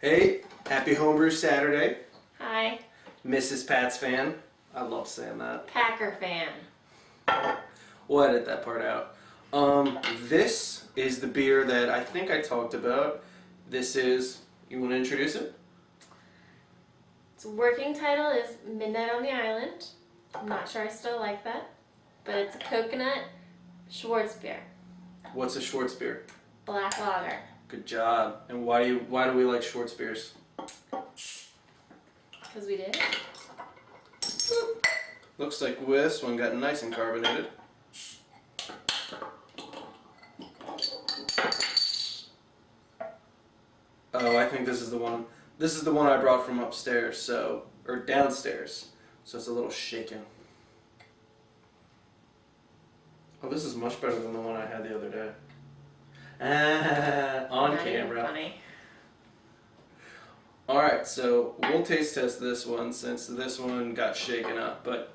Hey, happy Homebrew Saturday. Hi. Mrs. Pat's fan. I love saying that. Packer fan. We'll edit that part out. This is the beer that I think I talked about. This is, you want to introduce it? Its working title is Midnight on the Island. I'm not sure I still like that, but it's a coconut Schwarzbier, What's a Schwartz beer? black lager. Good job. And why do we like Schwartz beers? Because we did. Looks like this one got nice and carbonated. Oh, I think this is the one. This is the one I brought from upstairs, or downstairs. So it's a little shaken. Oh, this is much better than the one I had the other day. On Not even camera. funny. Alright, so we'll taste test this one since this one got shaken up. But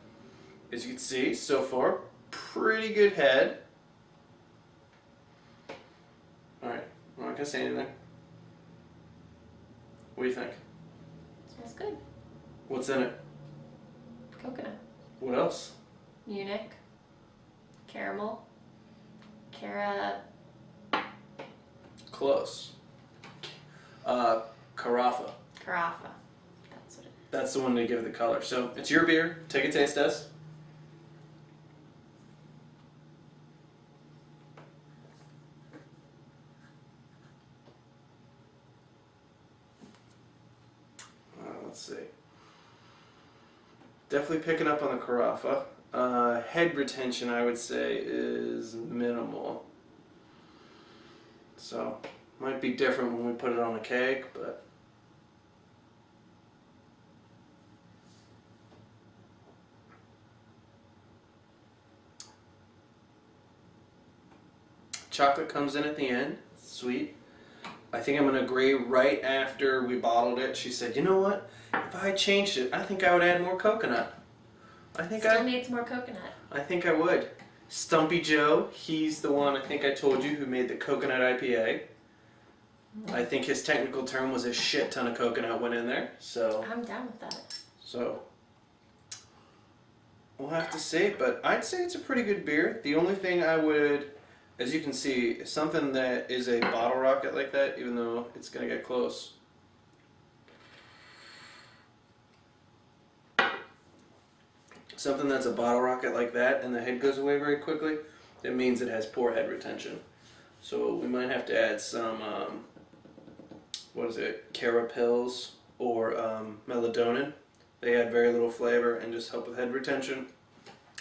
as you can see, so far, pretty good head. Alright, I'm not going to say anything. What do you think? Smells good. What's in it? Coconut. What else? Munich. Caramel. Close. Carafa. Carafa. That's what it is. That's the one to give it the color. So it's your beer. Take a taste test. Let's see. Definitely picking up on the Carafa. Head retention, I would say, is minimal. So, might be different when we put it on a keg, but... Chocolate comes in at the end. Sweet. I think I'm going to agree right after we bottled it. She said, you know what? If I changed it, I think I would add more coconut. Still needs more coconut. I think I would. Stumpy Joe, he's the one I think I told you who made the coconut IPA. I think his technical term was a shit ton of coconut went in there. So I'm down with that. So we'll have to see, but I'd say it's a pretty good beer. The only thing I would, as you can see, something that is a bottle rocket like that, even though it's going to get close. Something that's a bottle rocket like that and the head goes away very quickly, it means it has poor head retention. So we might have to add some, Carapils or Melatonin. They add very little flavor and just help with head retention.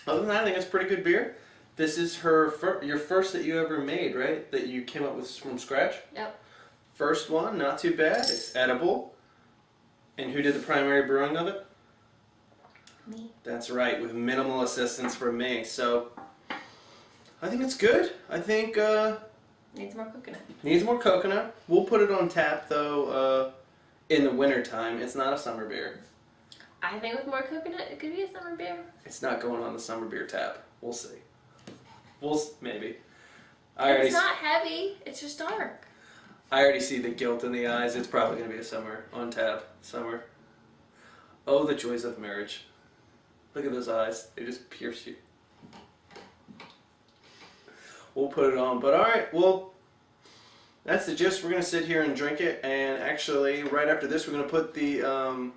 Other than that, I think it's pretty good beer. This is your first that you ever made, right? That you came up with from scratch? Yep. First one, not too bad. It's edible. And who did the primary brewing of it? Me. That's right, with minimal assistance from me. So, I think it's good. I think Needs more coconut. needs more coconut. We'll put it on tap though in the winter time. It's not a summer beer. I think with more coconut, it could be a summer beer. It's not going on the summer beer tap. We'll see. Maybe. It's not heavy. It's just dark. I already see the guilt in the eyes. It's probably going to be a summer on tap. Summer. Oh, the joys of marriage. Look at those eyes. They just pierce you. We'll put it on. But alright, well, that's the gist. We're going to sit here and drink it. And actually, right after this, we're going to put the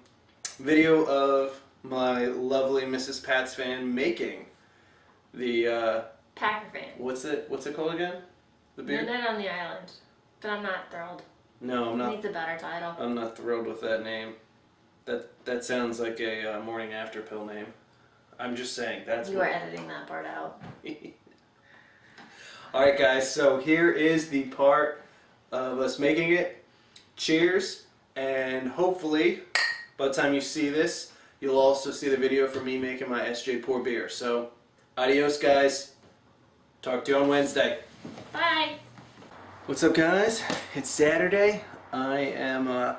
video of my lovely Mrs. Pat's fan making the... Packer fan. What's it called again? The beer? Midnight on the Island. But I'm not thrilled. No, I'm not. Needs a better title. I'm not thrilled with that name. That sounds like a morning after pill name. I'm just saying that's. You are editing that part out. All right, guys. So here is the part of us making it. Cheers, and hopefully, by the time you see this, you'll also see the video for me making my SJ pour beer. So, adios, guys. Talk to you on Wednesday. Bye. What's up, guys? It's Saturday. I am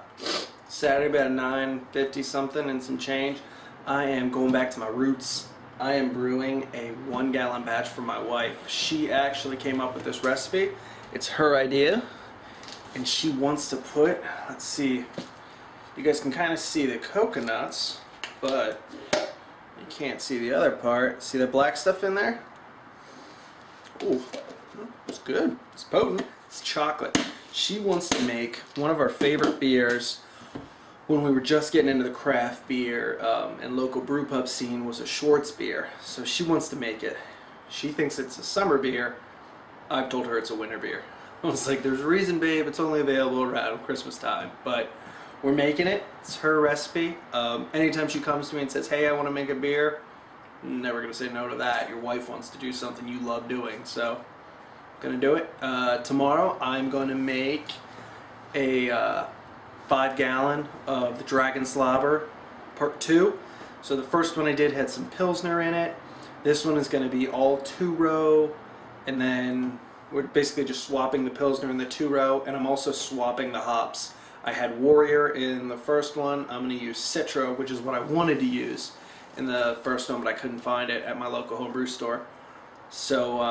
Saturday about 9:50 something and some change. I am going back to my roots. I am brewing a 1 gallon batch for my wife. She actually came up with this recipe. It's her idea. and she wants to put, let's see, you guys can kind of see the coconuts, but you can't see the other part. See the black stuff in there? Ooh, it's good. It's potent. It's chocolate. She wants to make one of our favorite beers when we were just getting into the craft beer and local brew pub scene was a Schwartz beer. So she wants to make it. She thinks it's a summer beer. I've told her it's a winter beer. I was like, there's a reason, babe. It's only available around Christmas time. But we're making it. It's her recipe. Anytime she comes to me and says, hey, I want to make a beer, I'm never going to say no to that. Your wife wants to do something you love doing. So, going to do it. Tomorrow, I'm going to make a 5-gallon of the Dragon Slobber Part 2. So the first one I did had some Pilsner in it. This one is going to be all 2-row, and then we're basically just swapping the Pilsner in the 2-row, and I'm also swapping the hops. I had Warrior in the first one. I'm going to use Citra, which is what I wanted to use in the first one, but I couldn't find it at my local homebrew store. So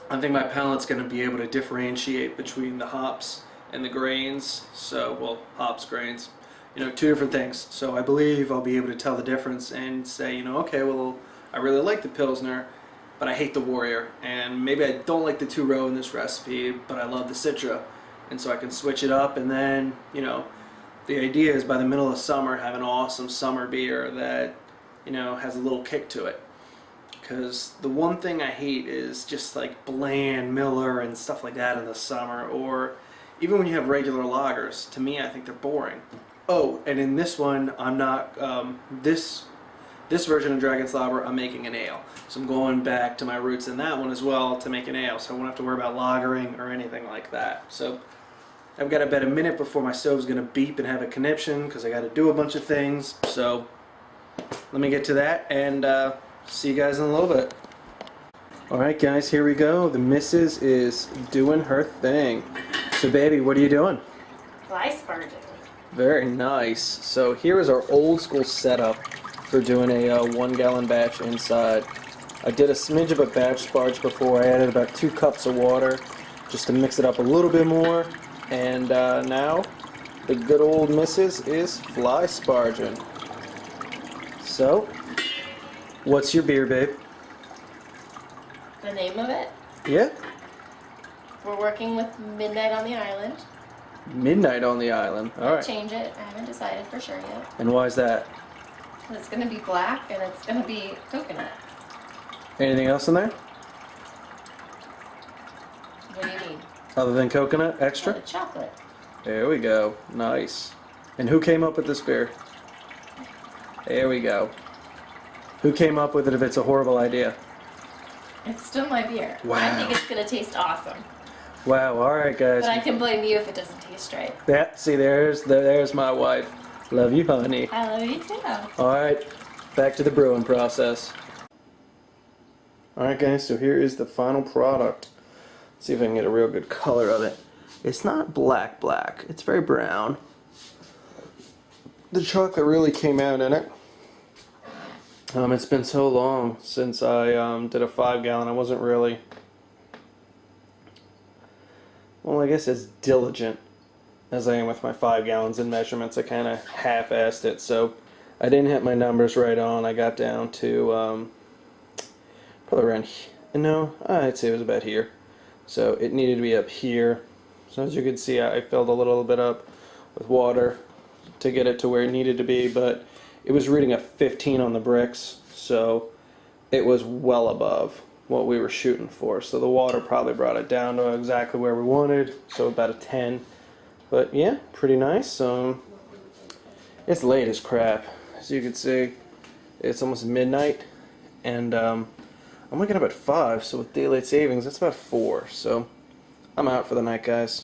I think my palate's going to be able to differentiate between the hops and the grains. So, well, hops, grains, you know, two different things. So I believe I'll be able to tell the difference and say, you know, okay, well, I really like the Pilsner, but I hate the Warrior, and maybe I don't like the 2-row in this recipe, but I love the Citra, and so I can switch it up. And then, you know, the idea is by the middle of summer have an awesome summer beer that, you know, has a little kick to it. Because the one thing I hate is just like bland Miller and stuff like that in the summer, or even when you have regular lagers. To me, I think they're boring. Oh, and in this one, I'm not, this version of Dragon Slobber, I'm making an ale. So I'm going back to my roots in that one as well to make an ale, so I won't have to worry about lagering or anything like that. So I've got about a minute before my stove's going to beep and have a conniption because I got to do a bunch of things. So let me get to that and see you guys in a little bit. Alright guys, here we go. The missus is doing her thing. So baby, what are you doing? Fly sparging. Very nice. So here is our old school setup for doing a 1-gallon batch inside. I did a smidge of a batch sparge before. I added about 2 cups of water just to mix it up a little bit more. And now the good old missus is fly sparging. So, what's your beer, babe? The name of it? Yeah? We're working with Midnight on the Island. Midnight on the Island. Alright. Change it. I haven't decided for sure yet. And why is that? It's going to be black and it's going to be coconut. Anything else in there? What do you mean? Other than coconut? Extra? Chocolate. There we go. Nice. And who came up with this beer? There we go. Who came up with it if it's a horrible idea? It's still my beer. Wow. I think it's going to taste awesome. Wow, alright guys. But I can blame you if it doesn't taste right. Yeah, see there's my wife. Love you, honey. I love you too. Alright, back to the brewing process. Alright guys, so here is the final product. Let's see if I can get a real good color of it. It's not black, it's very brown. The chocolate really came out in it. It's been so long since I did a 5-gallon. I wasn't really, well, I guess as diligent as I am with my 5 gallons in measurements. I kind of half-assed it, so I didn't hit my numbers right on. I got down to probably around, no, I'd say it was about here. So it needed to be up here. So as you can see, I filled a little bit up with water to get it to where it needed to be, but it was reading a 15 on the bricks, so it was well above what we were shooting for. So the water probably brought it down to exactly where we wanted, so about a 10. But yeah, pretty nice. It's late as crap. As you can see, it's almost midnight, and I'm waking up at 5, so with daylight savings, that's about 4. So I'm out for the night, guys.